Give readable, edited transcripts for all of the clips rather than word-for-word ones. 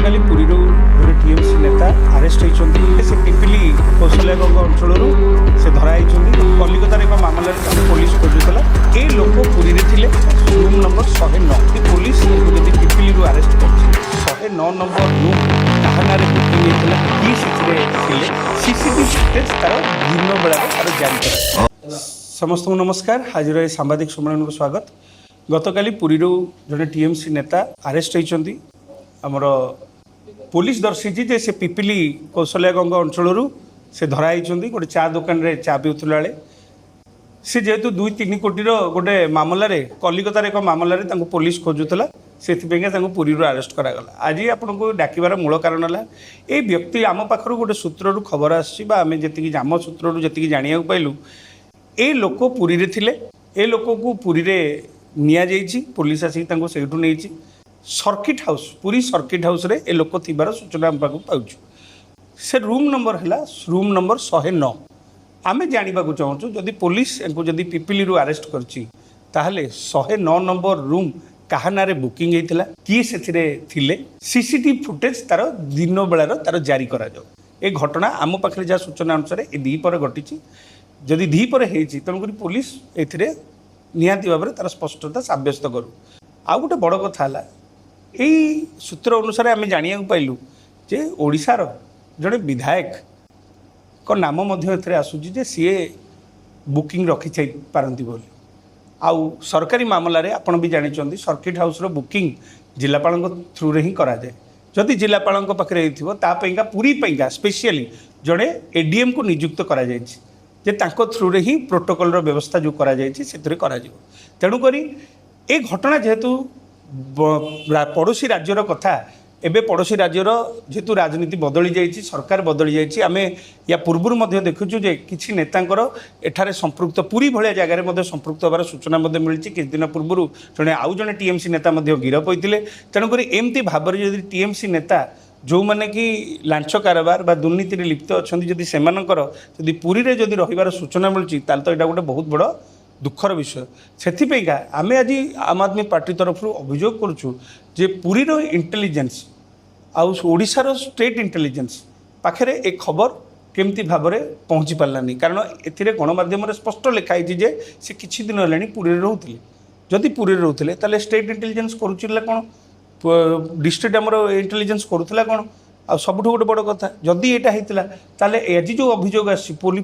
गतकाली पुरी गोटे टीएमसी नेता आरेस्ट होती से पिपिली कौशल्यागंग अंचल से धराई कलिकतार एक मामलें पुलिस खोजुला ये लोक पुरी थे रूम नंबर 109 पुलिस जब पिपिली आरेस्ट कर 109 नंबर रूम क्या बुकिंग होता कि सीसीटीवी फुटेज तार दिन बेला तार जारी कर समस्त नमस्कार आज सांबादिक सम्मेलन को स्वागत। गतकाली पुरी जड़े टीएमसी नेता आरेस्ट होती आमर पुलिस दर्शाई जे से पिपिली कौशल्यागंग अंचल से धराई गोटे चा दुकान रे चा पीउला बेले से जेहेतु 2-3 कोटीर गोटे मामलें कलिकतार एक मामलें पुलिस खोजुला से पुरी आरेस्ट करागला। आज आपन को डाकिबार मूल कारण है ये व्यक्ति आम पाखर गोटे सूत्रु खबर आम जी आम सूत्रु जी जाना पाइलु ये लोक पुरी थे ये लोक को पुरी नि पुलिस आसिक से नहीं circuit house Puri circuit house रे ए लोक थिबार सूचना हम पाऊँ से रूम नंबर है रूम नंबर 109 आम जानवा चाहूँ जदि पुलिस जदि पिपिली आरेस्ट कर 109 नंबर रूम क्या ना बुकिंग होता किए से सीसीटीवी फुटेज तार दिन बेलार तार जारी करा ए घटना आम पाखे जहाँ सूचना अनुसार ये दीपर घटी जदि दीपर होती तेणुक पुलिस ए निहाती भाव तार स्पष्टता सब्यस्त करूँ। आउ गोटे बड़ कथा है यही सूत्र अनुसार आम जाना पाइलु जे ओडिशार जड़े विधायक को नाम आसूँ सी बुकिंग रखी पारती बोली आउ सरकारी मामलें आपड़ भी जानते सर्किट हाउस रो बुकिंग जिलापाल थ्रू रे ही कराए जदि जिलापाल पाखे होता पूरी स्पेशली जड़े एडीएम को नियुक्त करा थ्रू रे ही प्रोटोकॉल रो व्यवस्था जो करा तेणुक ये घटना जेहेतु पड़ोशी राज्यर कथा एबे पड़ोशी राज्यर जेहेतु राजनीति बदली जाइए सरकार बदली जाइए आम या पूर्व देखुचु जे किसी नेतांकर एठारे संपृक्त पूरी भाया जगह संपृक्त होबार सूचना मिली किसी दिन पूर्व जड़े आउ जड़े टीएमसी नेता गिरफ होते तेणुक एमती भाव में जब टीएमसी नेता जो मैंने कि लांच कारबार बा दुर्नीति लिप्त अच्छा जदि पुरी रे जदि रहिबार सूचना मिलूँ तो यहाँ गोटे बहुत बड़ दुखर विषय से आम आज आम आदमी पार्टी तरफ अभियोग करुचु जे पुरीर इंटेलिजेंस आउ ओडिशार स्टेट इंटेलिजेंस पाखे एक खबर केमती भाव में पहुँची पारानी कारण ए गणमाध्यम स्पष्ट लिखाई जे से किछि दिन है पुरी रोते जदि पुरी रोते ताले स्टेट इंटेलिजेंस करुला कौन डिस्ट्रिक्ट आमर इंटेलिजेंस करूला कौन आ सबुठ गोटे बड़ कथा जदि यहाँ होता ताले आज जो अभियोग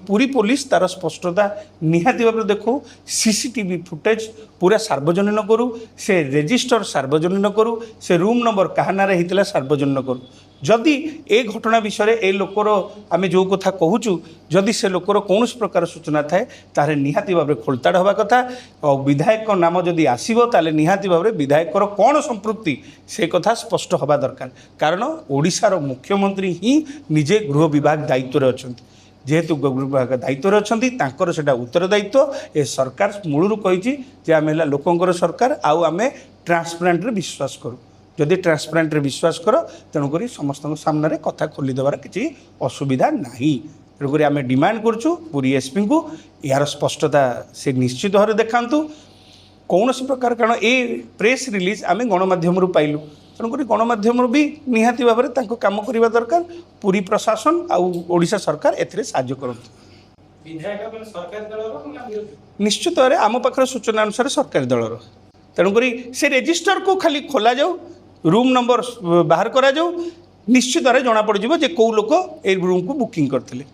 पूरी पुलिस तार स्पष्टता निहाती भाव देखो सीसीटीवी फुटेज पूरा सार्वजनीन करूँ से रजिस्टर सार्वजनीन करूँ से रूम नंबर क्या ना होता सार्वजनीन करूँ जदि ए घटना विषय ए लोकर आम जो कथा कहूँ जदि से लोकर कौन प्रकार सूचना थाए तारे निहाती भाव में खोलताड़ हवा कथा और विधायक नाम जदि आसो ताले निहाती भाव में विधायक कौन संपृक्ति से कथा स्पष्ट हवा दरकार कारण ओडिशार मुख्यमंत्री ही निजे गृह विभाग दायित्व अच्छा जेहेतु गृह विभाग दायित्व अच्छा से उत्तरदायित्व ए सरकार मूलरू कही आम है लोकंर सरकार आम ट्रांसपेरेंट विश्वास करूँ जदि ट्रांसपेरेंट विश्वास कर तेणुक समस्त सामने कथा खोलीदेवार किसी असुविधा नहीं तेणुक आम डिमांड करुँ पुरी एसपी को यार स्पष्टता से निश्चित भाव देखा कौन प्रकार कारण ये प्रेस रिलीज आम गणमाध्यम पाइलु तेणुक गणमाध्यम भी निहाती भाव में काम करने दरकार पुरी प्रशासन आउ ओडिशा सरकार एसाज्य करते निश्चित भाव आम पाखर सूचना अनुसार सरकारी दलर तेणुक से रजिस्टर को खाली खोल जाऊ रूम नंबर बाहर करा जाऊ निश्चित भाव जना पड़ जे कौ लोक ए रूम को बुकिंग करते।